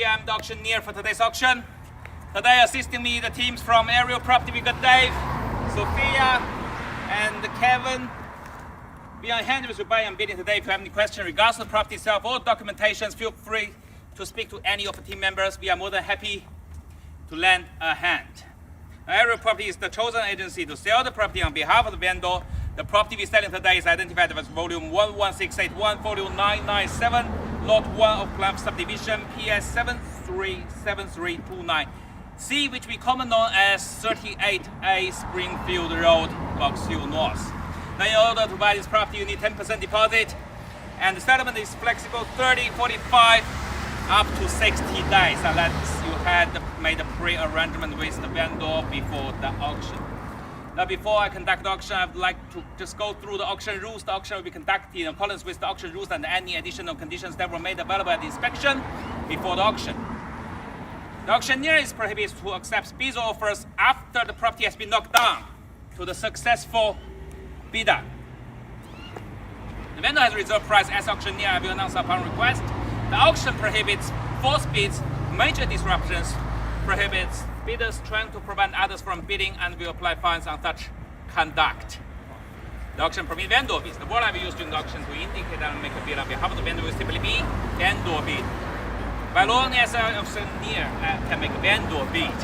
I'm the auctioneer for today's auction. Today assisting me the teams from Areal Property. We got Dave, Sophia, and Kevin. We are in hand with buying and bidding today. If you have any questions regards to the property itself or documentations, feel free to speak to any of the team members. We are more than happy to lend a hand. Areal Property is the chosen agency to sell the property on behalf of the vendor. The property we're selling today is identified as volume 11681, folio 997, lot 1 of Club Subdivision, PS 737329. C, which we commonly known as 38A Springfield Road, Box Hill North. Now, in order to buy this property, you need 10% deposit, and the settlement is flexible, 30, 45, up to 60 days, unless you had made a pre-arrangement with the vendor before the auction. Now, before I conduct the auction, I would like to just go through the auction rules. The auction will be conducted in accordance with the auction rules and any additional conditions that were made available at the inspection before the auction. The auctioneer is prohibited to accept bids or offers after the property has been knocked down to the successful bidder. The vendor has reserved price as auctioneer. I will announce upon request. The auction prohibits false bids, major disruptions, prohibits bidders trying to prevent others from bidding, and will apply fines on such conduct. The auction permits vendor bids. The word I will use during the auction to indicate that I make a bid on behalf of the vendor will simply be vendor bid. By law, only as an auctioneer can make a vendor bid.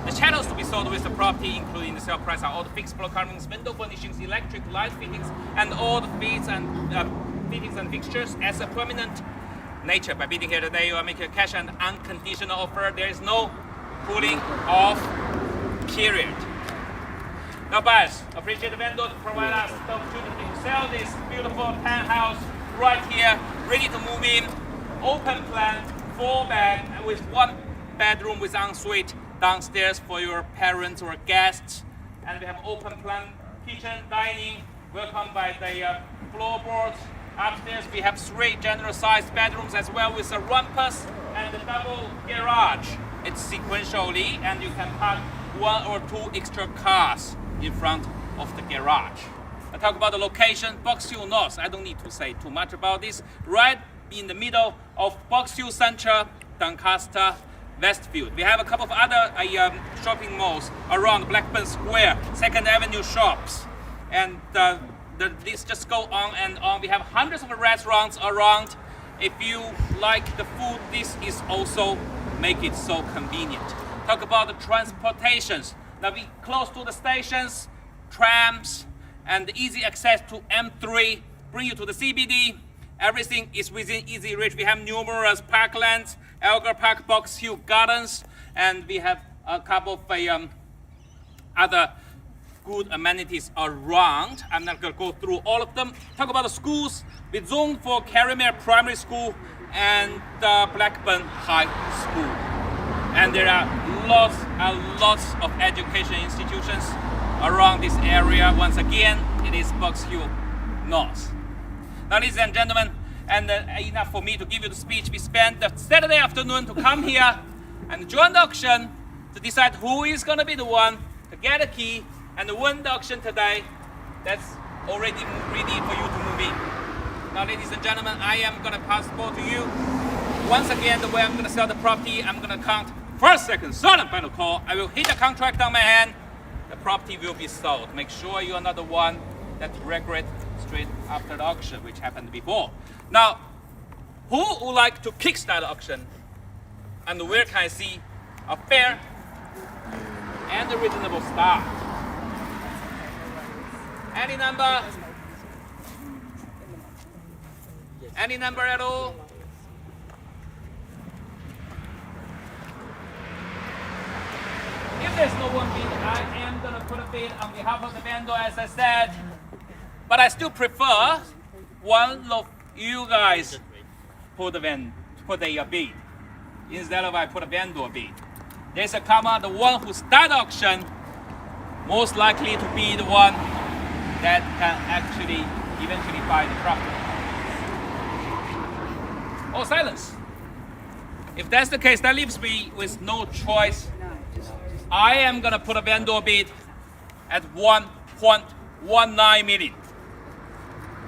The channels to be sold with the property, including the sale price, are all the fixed floor coverings, window furnishings, electric light fittings, and all the fittings and fixtures as a permanent nature. By bidding here today, you are making a cash and unconditional offer. There is no cooling off period. Now, buyers, appreciate the vendor to provide us the opportunity to sell this beautiful townhouse right here, ready to move in. Open plan, 4-bed with 1 bedroom with ensuite downstairs for your parents or guests. And we have open plan kitchen, dining, welcomed by the floorboards. Upstairs we have 3 general sized bedrooms as well with a rumpus and a double garage. It's sequentially, and you can park 1 or 2 extra cars in front of the garage. I talk about the location, Box Hill North. I don't need to say too much about this. Right in the middle of Box Hill Central, Doncaster, Westfield. We have a couple of other shopping malls around Blackburn Square, 2nd Avenue shops, and the list just go on and on. We have hundreds of restaurants around. If you like the food, this is also make it so convenient. Talk about the transportations. Now, we close to the stations, trams, and easy access to M3 bring you to the CBD. Everything is within easy reach. We have numerous parklands, Elgar Park, Box Hill Gardens, and we have a couple of other good amenities around. I'm not going to go through all of them. Talk about the schools. We zoned for Carrymere Primary School and Blackburn High School. And there are lots and lots of education institutions around this area. Once again, it is Box Hill North. Now, ladies and gentlemen, and enough for me to give you the speech. We spent the Saturday afternoon to come here and join the auction to decide who is going to be the one to get a key and win the auction today. That's already ready for you to move in. Now, ladies and gentlemen, I am going to pass the ball to you. Once again, the way I'm going to sell the property, I'm going to count first, second, third, and final call. I will hit the contract on my hand. The property will be sold. Make sure you are not the one that regret straight after the auction, which happened before. Now, who would like to kickstart the auction? And where can I see a fair and a reasonable start? Any number? Any number at all? If there's no one bid, I am going to put a bid on behalf of the vendor, as I said. But I still prefer one of you guys put the bid instead of I put a vendor bid. There's a comma, the one who start the auction most likely to be the one that can actually eventually buy the property. Oh, silence. If that's the case, that leaves me with no choice. I am gonna put a vendor bid at 1.19 million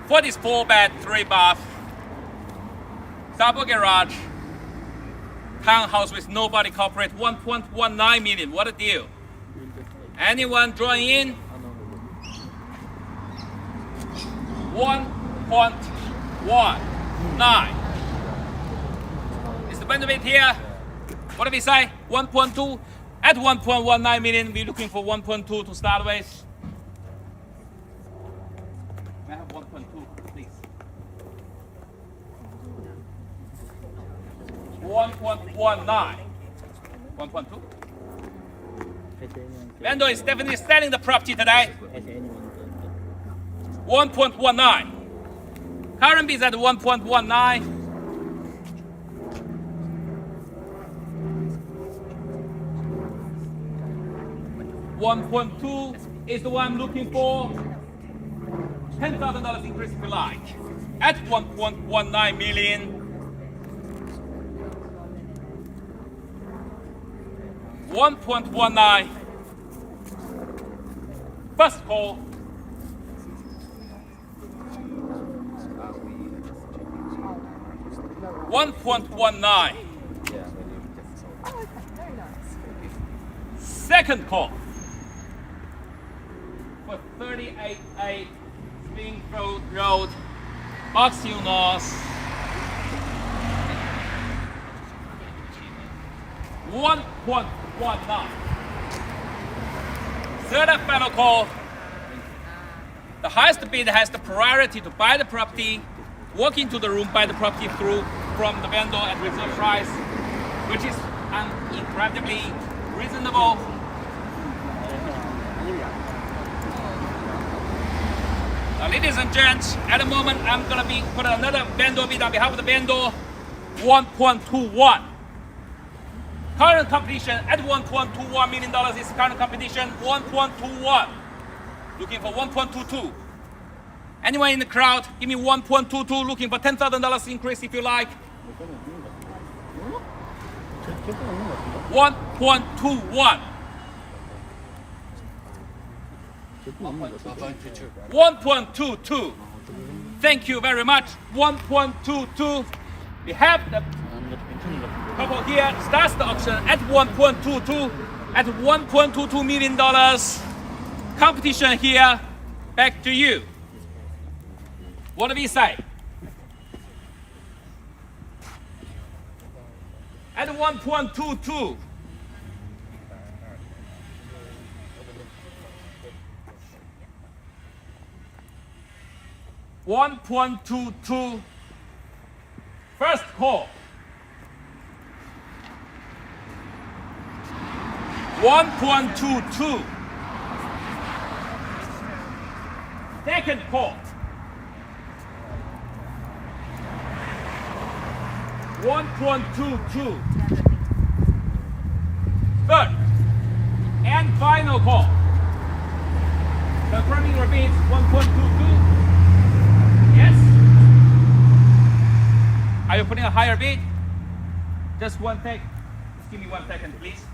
for this 4-bed, 3-bath, double garage, townhouse with nobody corporate, 1.19 million. What a deal. Anyone drawing in? 1.19. Is the benefit here? What do we say? 1.2. At 1.19 million, we're looking for 1.2 to start with. May I have 1.2, please? 1.19. 1.2. Vendor is definitely selling the property today. 1.19. Current bid is at 1.19. 1.2 is the one I'm looking for. $10,000 increase if you like. At 1.19 million. 1.19. First call. $1.19. Second call for 38A Springfield Road, Box Hill North. 1.19. Third and final call. The highest bid has the priority to buy the property, walk into the room, buy the property through from the vendor at reserve price, which is incredibly reasonable. Now, ladies and gents, at the moment I'm gonna be put another vendor bid on behalf of the vendor, 1.21. Current competition at $1.21 million is current competition, 1.21. Looking for 1.22. Anyone in the crowd, give me 1.22, looking for $10,000 increase if you like. 1.21. 1.22. Thank you very much. 1.22. We have the couple here starts the auction at 1.22 at $1.22 million. Competition here. Back to you. What do we say? At 1.22. $1.22. First call. 1.22. Second call. 1.22. Third and final call. Confirming your bids, 1.22. Yes? Are you putting a higher bid? Just one take. Just give me 1 second, please.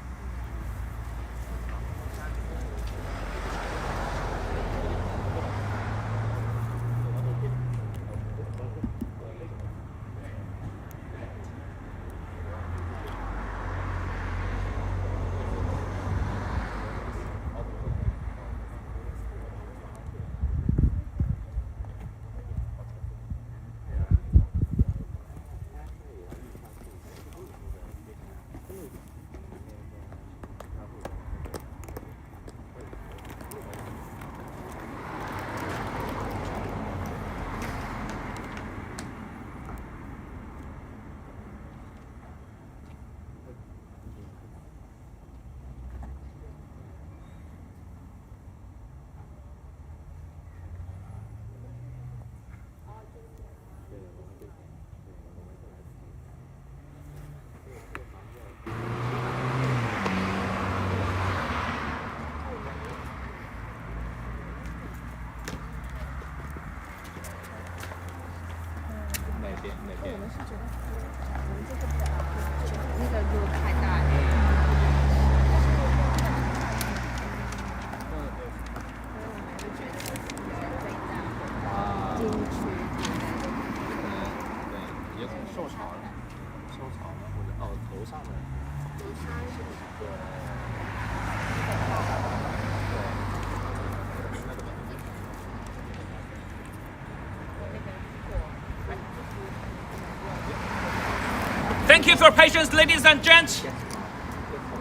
Thank you for your patience, ladies and gents.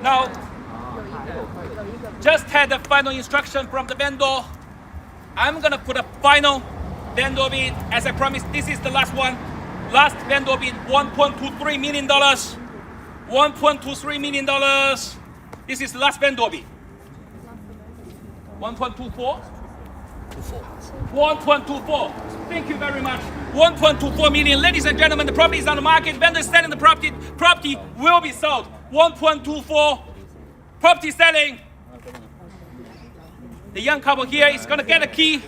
Now, just had the final instruction from the vendor. I'm gonna put a final vendor bid. As I promised, this is the last one. Last vendor bid, $1.23 million. $1.23 million. This is the last vendor bid. 1.24? 1.24. Thank you very much. 1.24 million. Ladies and gentlemen, the property is on the market. Vendor is selling the property. Property will be sold. 1.24. Property selling. The young couple here is gonna get a key.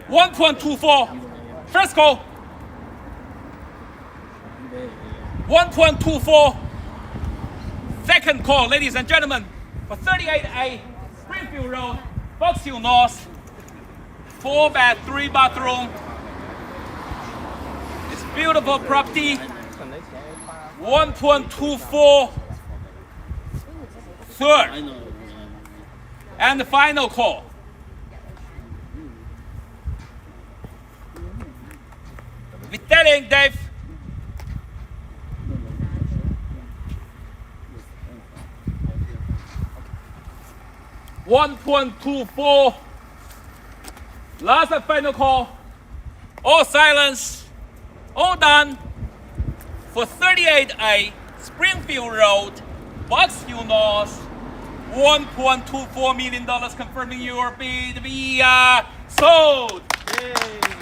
1.24. First call. 1.24. Second call, ladies and gentlemen, for 38A Springfield Road, Box Hill North. 4 bed, 3 bathroom. It's beautiful property. 1.24. Third. And the final call. We're telling Dave. $1.24. Last and final call. All silence. All done. For 38A Springfield Road, Box Hill North. $1.24 million confirming your bid. We are sold. Yay.